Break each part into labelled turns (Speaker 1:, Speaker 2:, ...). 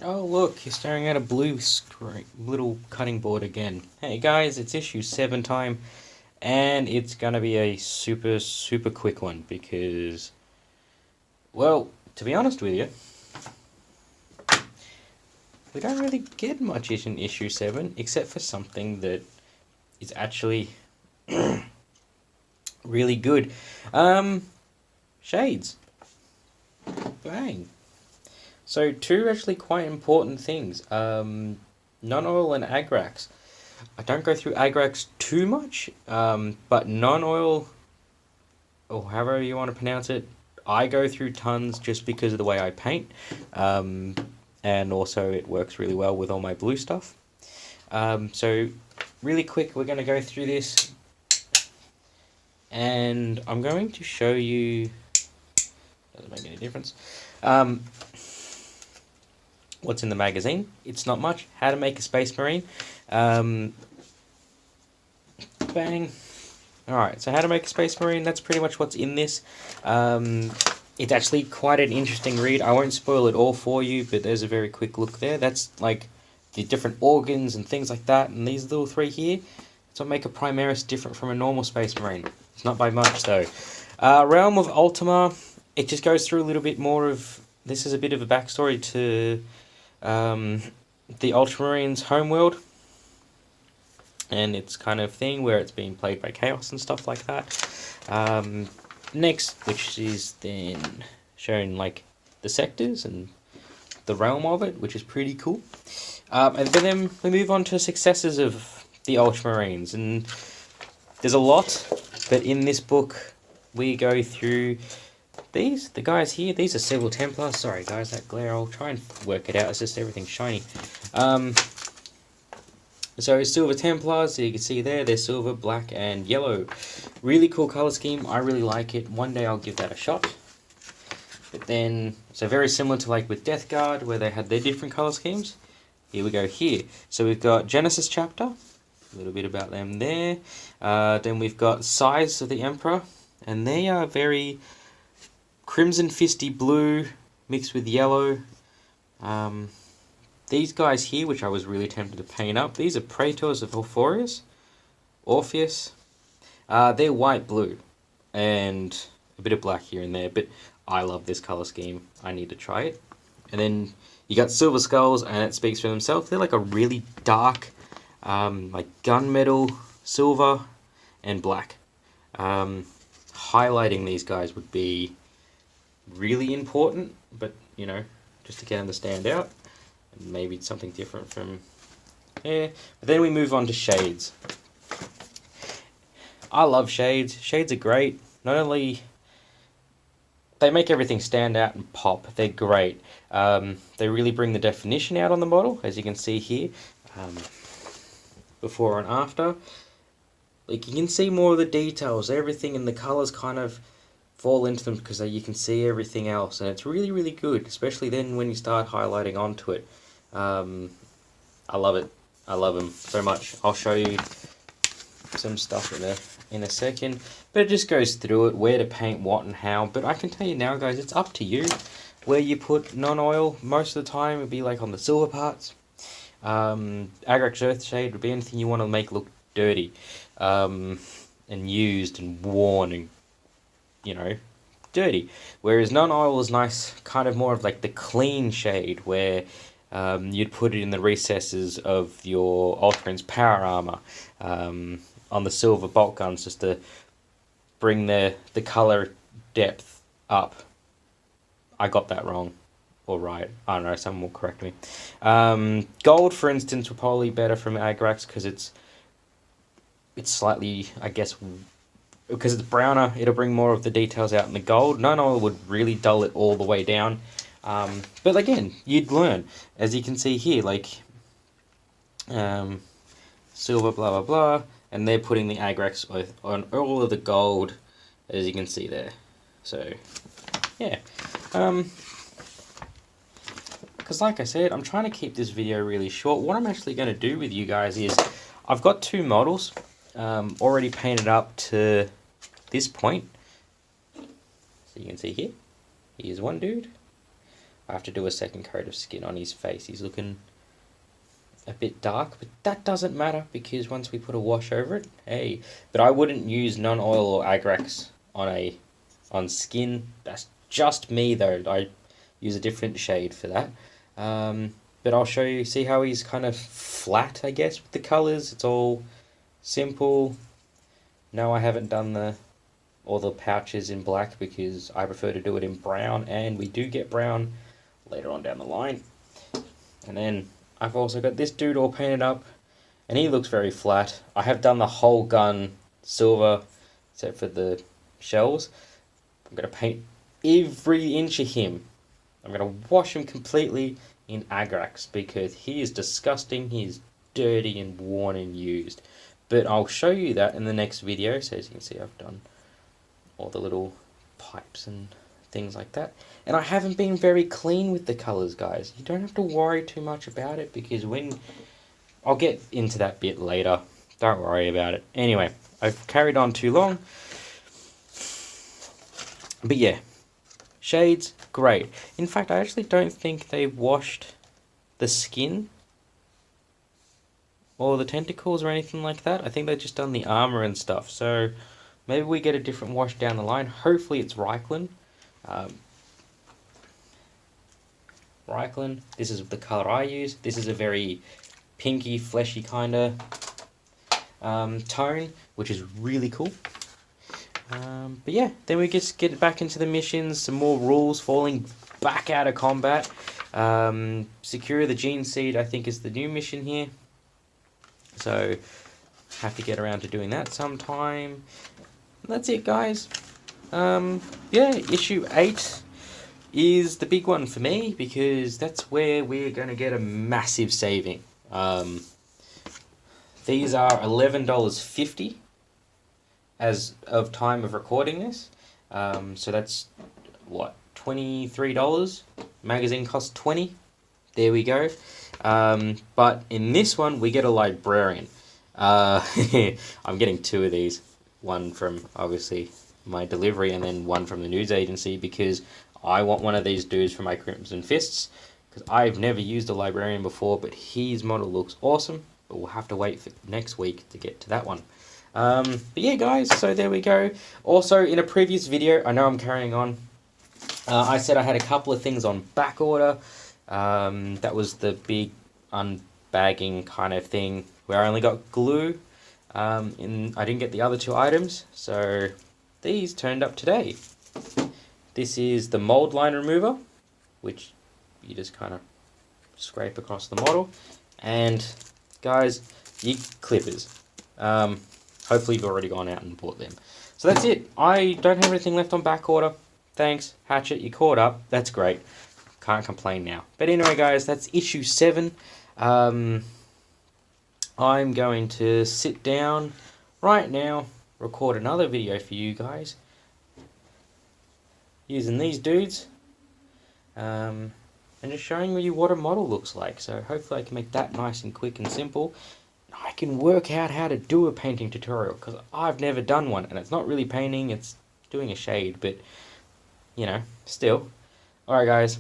Speaker 1: Oh look, you're staring at a blue screen, little cutting board again. Hey guys, it's issue 7 time, and it's gonna be a super quick one because, well, to be honest with you, we don't really get much in issue 7 except for something that is actually really good. Shades. Bang. So two actually quite important things. Non-oil and Agrax. I don't go through Agrax too much, but non-oil, or however you want to pronounce it, I go through tons just because of the way I paint, and also it works really well with all my blue stuff. So really quick, we're going to go through this, and I'm going to show you. Doesn't make any difference. What's in the magazine? It's not much. How to make a Space Marine. Bang. Alright, so how to make a Space Marine, that's pretty much what's in this. It's actually quite an interesting read. I won't spoil it all for you, but there's a very quick look there. That's like the different organs and things like that, and these little three here. That's what make a Primaris different from a normal Space Marine. It's not by much, though. Realm of Ultima, it just goes through a little bit more of... This is a bit of a backstory to the Ultramarines' homeworld, and it's kind of thing where it's being played by Chaos and stuff like that. Next, which is then showing like the sectors and the realm of it, which is pretty cool. And then we move on to successors of the Ultramarines, and there's a lot, but in this book we go through the guys here. These are Civil Templars. Sorry guys, that glare, I'll try and work it out, it's just everything's shiny. So Silver Templars, so you can see there, they're silver, black, and yellow. Really cool colour scheme, I really like it. One day I'll give that a shot. But then, so very similar to like with Death Guard, where they had their different colour schemes. Here we go here. So we've got Genesis Chapter, a little bit about them there. Then we've got Size of the Emperor, and they are very crimson fisty blue mixed with yellow. These guys here, which I was really tempted to paint up, these are Praetors of Orpheus. They're white-blue, and a bit of black here and there, but I love this colour scheme. I need to try it. And then you got Silver Skulls, and it speaks for themselves. They're like a really dark, like gunmetal, silver, and black. Highlighting these guys would be really important, but, you know, just to get them to stand out. Maybe it's something different from here. But then we move on to shades. I love shades. Shades are great. Not only they make everything stand out and pop, they're great. They really bring the definition out on the model, as you can see here. Before and after. Like, you can see more of the details, everything, and the colours kind of fall into them because you can see everything else, and it's really good, especially then when you start highlighting onto it. I love it. I love them so much. I'll show you some stuff in a second, but it just goes through it, where to paint what and how. But I can tell you now, guys, it's up to you where you put non-oil. Most of the time it'd be like on the silver parts. Agrax Earthshade would be anything you want to make look dirty, and used and worn and, you know, dirty. Whereas non-oil is nice, kind of more of like the clean shade, where you'd put it in the recesses of your Ultramarines power armor, on the silver bolt guns, just to bring the color depth up. I got that wrong, or right, I don't know, someone will correct me. Gold, for instance, would probably be better from Agrax, because it's slightly, I guess, because it's browner, it'll bring more of the details out in the gold. Non-oil would really dull it all the way down. But again, you'd learn. As you can see here, like, silver, blah, blah, blah, and they're putting the Agrax on all of the gold, as you can see there. So, yeah. Because like I said, I'm trying to keep this video really short. What I'm actually going to do with you guys is, I've got two models already painted up to this point. So you can see here, here's one dude. I have to do a second coat of skin on his face. He's looking a bit dark, but that doesn't matter because once we put a wash over it, hey. But I wouldn't use non-oil or Agrax on skin. That's just me though. I use a different shade for that. But I'll show you, see how he's kind of flat, I guess, with the colours. It's all simple. No, I haven't done all the pouches in black because I prefer to do it in brown, and we do get brown later on down the line. And then I've also got this dude all painted up, and he looks very flat. I have done the whole gun silver, except for the shells. I'm going to paint every inch of him. I'm going to wash him completely in Agrax because he is disgusting, he is dirty and worn and used. But I'll show you that in the next video. So as you can see, I've done all the little pipes and things like that. And I haven't been very clean with the colours, guys. You don't have to worry too much about it because I'll get into that bit later. Don't worry about it. Anyway, I've carried on too long. But yeah, shades, great. In fact, I actually don't think they washed the skin or the tentacles or anything like that. I think they've just done the armor and stuff. So maybe we get a different wash down the line. Hopefully it's Reichland. Reichland, this is the colour I use. This is a very pinky, fleshy kind of tone, which is really cool. But yeah, then we just get back into the missions, some more rules, falling back out of combat. Secure the Gene Seed, I think, is the new mission here. So, have to get around to doing that sometime. That's it, guys. Yeah, issue 8 is the big one for me because that's where we're going to get a massive saving. These are $11.50 as of time of recording this. So that's, what, $23? Magazine costs $20. There we go. But in this one, we get a librarian. I'm getting 2 of these. One from, obviously, my delivery and then one from the news agency because I want one of these dudes for my Crimson Fists because I've never used a librarian before, but his model looks awesome. But we'll have to wait for next week to get to that one. But yeah, guys, so there we go. Also, in a previous video, I know I'm carrying on, I said I had a couple of things on back order. That was the big unbagging kind of thing where I only got glue. I didn't get the other 2 items, so these turned up today. This is the mold line remover, which you just kind of scrape across the model. And guys, your clippers. Hopefully you've already gone out and bought them. So that's it. I don't have anything left on back order. Thanks, Hatchet, you caught up. That's great. Can't complain now. But anyway, guys, that's issue 7. I'm going to sit down right now, record another video for you guys using these dudes, and just showing you what a model looks like. So hopefully I can make that nice and quick and simple. I can work out how to do a painting tutorial because I've never done one, and it's not really painting, it's doing a shade, but you know, still. Alright guys,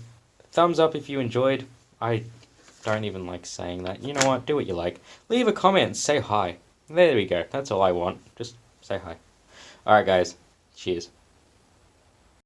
Speaker 1: thumbs up if you enjoyed. I don't even like saying that. You know what, do what you like. Leave a comment, say hi. There we go, that's all I want. Just say hi. Alright guys, cheers.